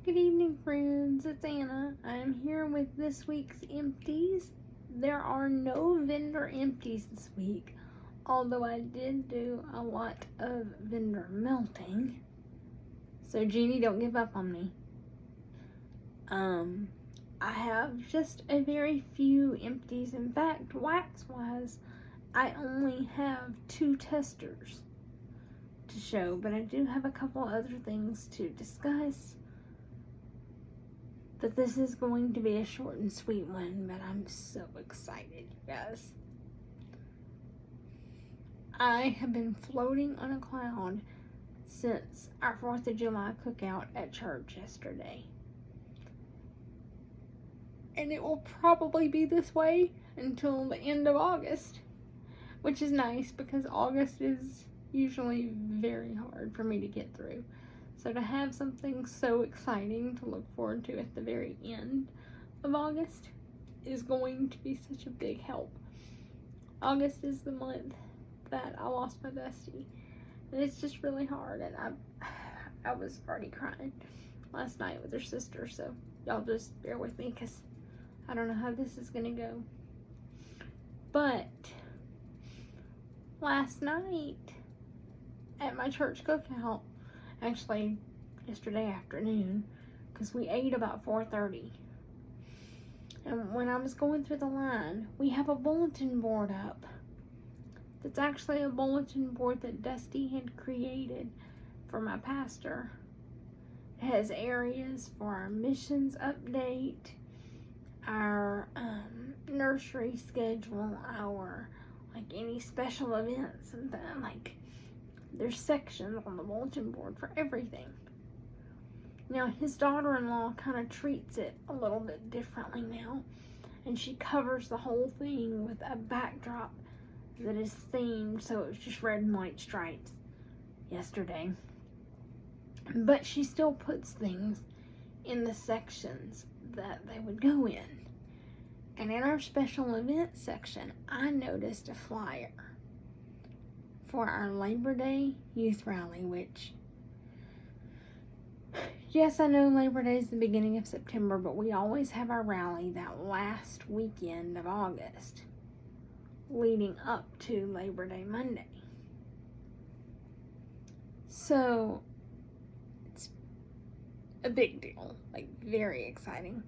Good evening, friends. It's Anna. I'm here with this week's empties. There are no vendor empties this week, although I did do a lot of vendor melting. So, Jeannie, don't give up on me. I have just a very few empties. In fact, wax-wise, I only have 2 testers to show, but I do have a couple other things to discuss. But this is going to be a short and sweet one, but I'm so excited, you guys. I have been floating on a cloud since our 4th of July cookout at church yesterday. And it will probably be this way until the end of August, which is nice because August is usually very hard for me to get through. So to have something so exciting to look forward to at the very end of August is going to be such a big help. August is the month that I lost my bestie, and it's just really hard, and I was already crying last night with her sister, so y'all just bear with me because I don't know how this is gonna go. But last night at my church cookout, actually yesterday afternoon, because we ate about 4:30, and when I was going through the line, we have a bulletin board up that's actually a bulletin board that Dusty had created for my pastor. It has areas for our missions update, our nursery schedule, our any special events and then there's sections on the bulletin board for everything. Now, his daughter-in-law kind of treats it a little bit differently now, and she covers the whole thing with a backdrop that is themed, so it was just red and white stripes yesterday. But she still puts things in the sections that they would go in. And in our special events section, I noticed a flyer for our Labor Day youth rally, which, yes, I know Labor Day is the beginning of September, but we always have our rally that last weekend of August, leading up to Labor Day Monday. So, it's a big deal, very exciting.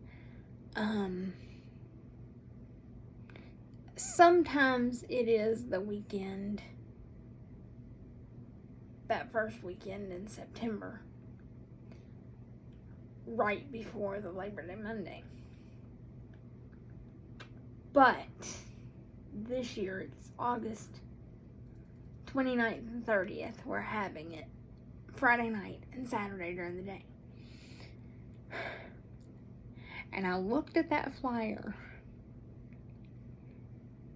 Sometimes it is the weekend, that first weekend in September, right before the Labor Day Monday. But this year it's August 29th and 30th. We're having it Friday night and Saturday during the day. And I looked at that flyer,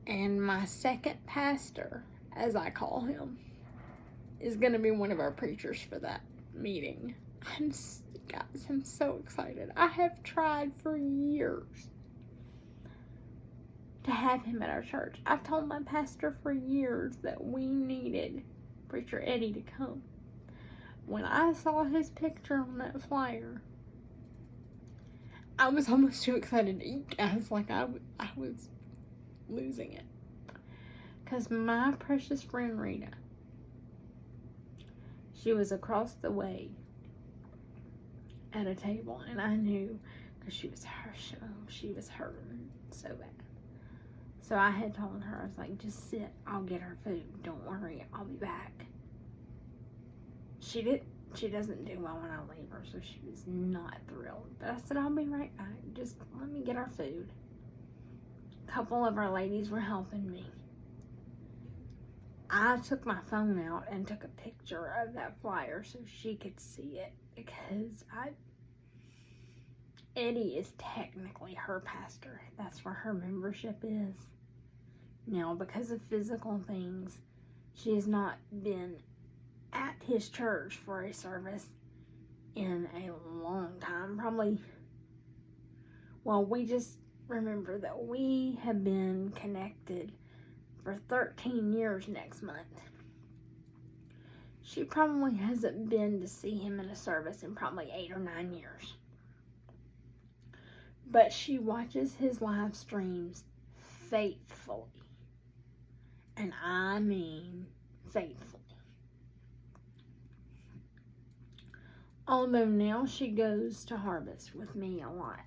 and my second pastor, as I call him, is going to be one of our preachers for that meeting. Guys, I'm so excited. I have tried for years to have him at our church. I've told my pastor for years that we needed Preacher Eddie to come. When I saw his picture on that flyer, I was almost too excited to eat. I was losing it. Because my precious friend Rita, she was across the way at a table, and I knew because she was hurting so bad. So I had told her, I was like, just sit, I'll get her food. Don't worry, I'll be back. She doesn't do well when I leave her, so she was not thrilled. But I said, I'll be right back. Just let me get our food. A couple of our ladies were helping me. I took my phone out and took a picture of that flyer so she could see it, because Eddie is technically her pastor. That's where her membership is. Now, because of physical things, she has not been at his church for a service in a long time. Probably, well, we just remember that we have been connected for 13 years next month. She probably hasn't been to see him in a service in probably 8 or 9 years. but she watches his live streams faithfully. And I mean faithfully. Although now she goes to Harvest with me a lot.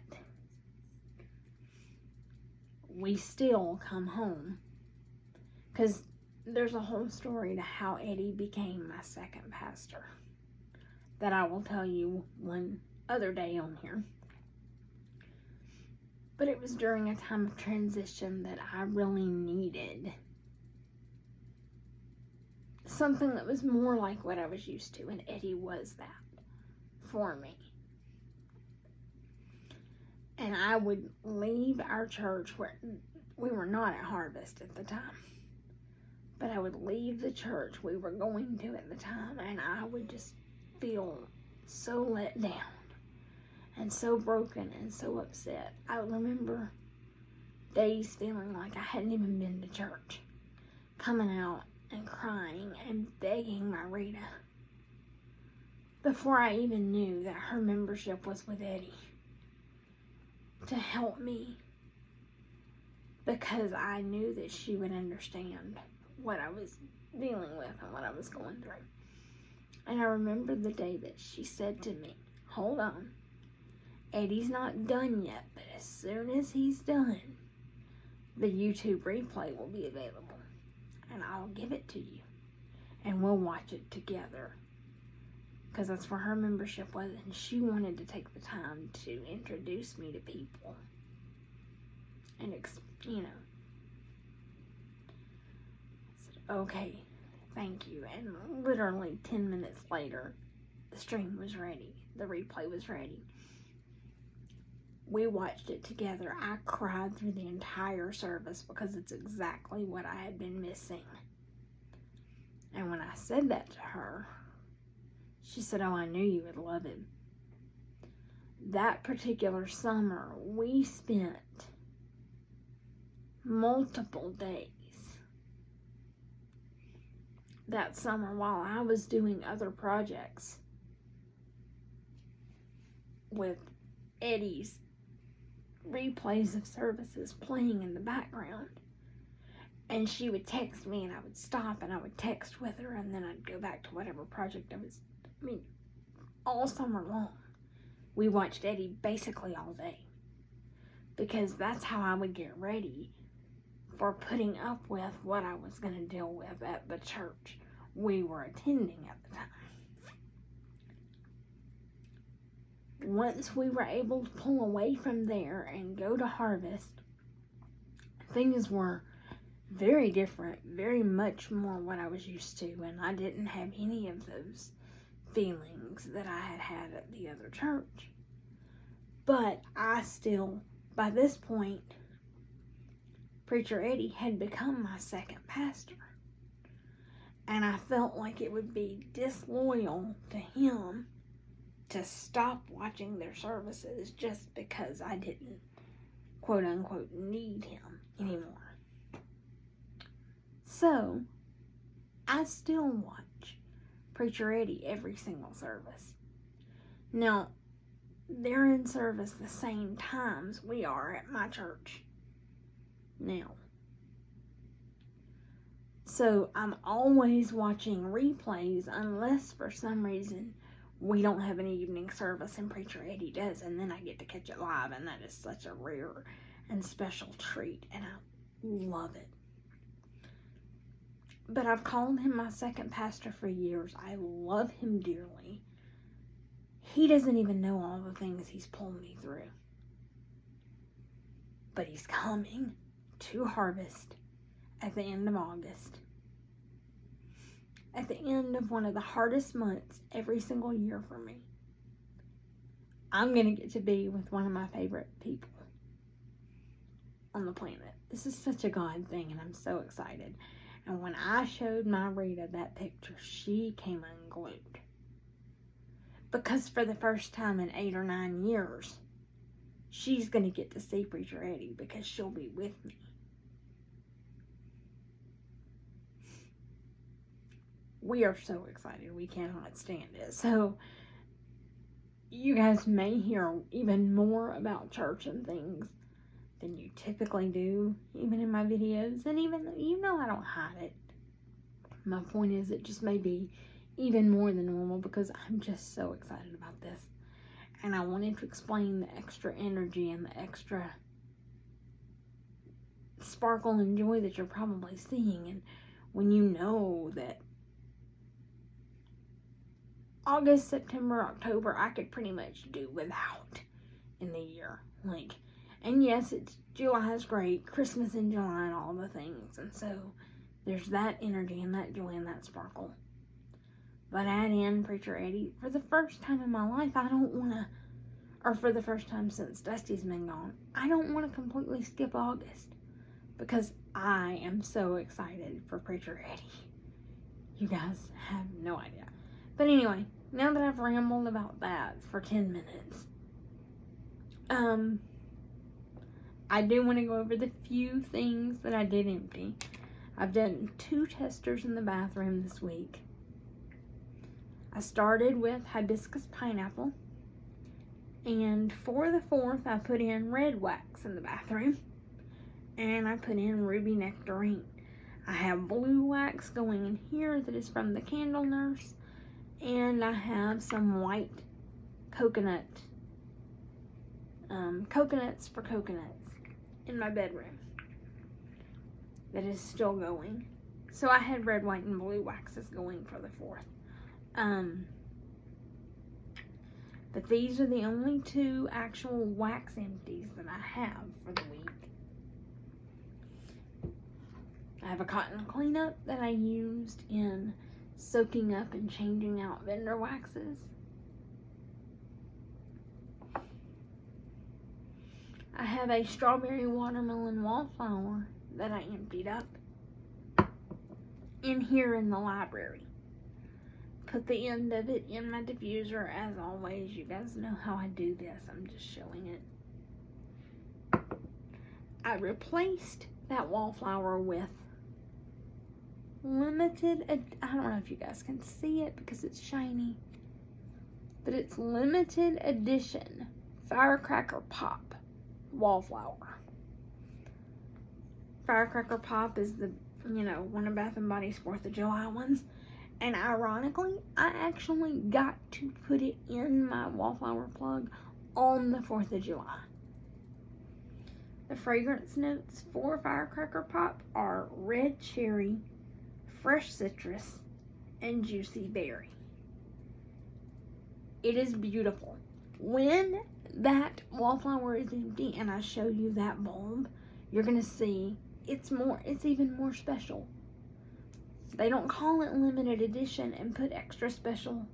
We still come home. Because there's a whole story to how Eddie became my second pastor that I will tell you one other day on here. But it was during a time of transition that I really needed something that was more like what I was used to, and Eddie was that for me. And I would leave our church, where we were not at Harvest at the time, but I would leave the church we were going to at the time, and I would just feel so let down and so broken and so upset. I remember days feeling like I hadn't even been to church, coming out and crying and begging my Rita before I even knew that her membership was with Eddie to help me, because I knew that she would understand what I was dealing with and what I was going through. And I remember the day that she said to me, "Hold on, Eddie's not done yet, but as soon as he's done, the YouTube replay will be available, and I'll give it to you, and we'll watch it together." Because that's where her membership was, and she wanted to take the time to introduce me to people. And, I said, "Okay, thank you." And literally 10 minutes later, the stream was ready. The replay was ready. We watched it together. I cried through the entire service because it's exactly what I had been missing. And when I said that to her, she said, "Oh, I knew you would love him." That particular summer, we spent multiple days that summer while I was doing other projects with Eddie's replays of services playing in the background. And she would text me, and I would stop, and I would text with her, and then I'd go back to whatever project all summer long. We watched Eddie basically all day, because that's how I would get ready for putting up with what I was going to deal with at the church we were attending at the time. Once we were able to pull away from there and go to Harvest, things were very different, very much more what I was used to, and I didn't have any of those feelings that I had had at the other church. But I still, by this point, Preacher Eddie had become my second pastor, and I felt like it would be disloyal to him to stop watching their services just because I didn't, quote unquote, need him anymore. So, I still watch Preacher Eddie every single service. Now, they're in service the same times we are at my church now. So, I'm always watching replays unless for some reason we don't have an evening service and Preacher Eddie does, and then I get to catch it live, and that is such a rare and special treat, and I love it. But I've called him my second pastor for years. I love him dearly. He doesn't even know all the things he's pulled me through. But he's coming to Harvest at the end of August. At the end of one of the hardest months every single year for me. I'm going to get to be with one of my favorite people on the planet. This is such a God thing, and I'm so excited. And when I showed my Rita that picture, she came unglued. Because for the first time in 8 or 9 years, she's going to get to see Preacher Eddie because she'll be with me. We are so excited. We cannot stand it. So, you guys may hear even more about church and things than you typically do, even in my videos. And even, I don't hide it. My point is, it just may be even more than normal because I'm just so excited about this. And I wanted to explain the extra energy and the extra sparkle and joy that you're probably seeing. And when you know that August, September, October, I could pretty much do without in the year. Like, and yes, July is great, Christmas in July and all the things. And so there's that energy and that joy and that sparkle. But add in Preacher Eddie, for the first time in my life, I don't want to, or for the first time since Dusty's been gone, I don't want to completely skip August. Because I am so excited for Preacher Eddie. You guys have no idea. But anyway, now that I've rambled about that for 10 minutes, I do want to go over the few things that I did empty. I've done 2 testers in the bathroom this week. I started with hibiscus pineapple, and for the 4th, I put in red wax in the bathroom, and I put in ruby nectarine. I have blue wax going in here that is from the Candle Nurse, and I have some white coconut, coconuts for coconuts in my bedroom that is still going. So I had red, white, and blue waxes going for the 4th. But these are the only 2 actual wax empties that I have for the week. I have a cotton cleanup that I used in soaking up and changing out vendor waxes. I have a strawberry watermelon wallflower that I emptied up in here in the library. Put the end of it in my diffuser as always. You guys know how I do this. I'm just showing it. I replaced that wallflower with limited, I don't know if you guys can see it because it's shiny, but it's limited edition Firecracker Pop wallflower. Firecracker Pop is the, one of Bath & Body's 4th of July ones. And ironically, I actually got to put it in my wallflower plug on the 4th of July. The fragrance notes for Firecracker Pop are red cherry, fresh citrus, and juicy berry. It is beautiful. When that wallflower is empty and I show you that bulb, you're going to see it's even more special. They don't call it limited edition and put extra special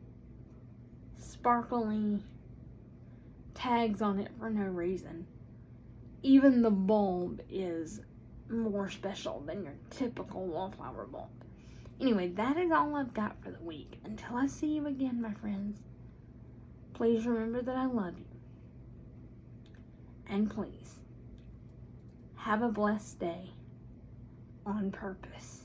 sparkly tags on it for no reason. Even the bulb is more special than your typical wallflower bulb. Anyway, that is all I've got for the week. Until I see you again, my friends, please remember that I love you. And please, have a blessed day on purpose.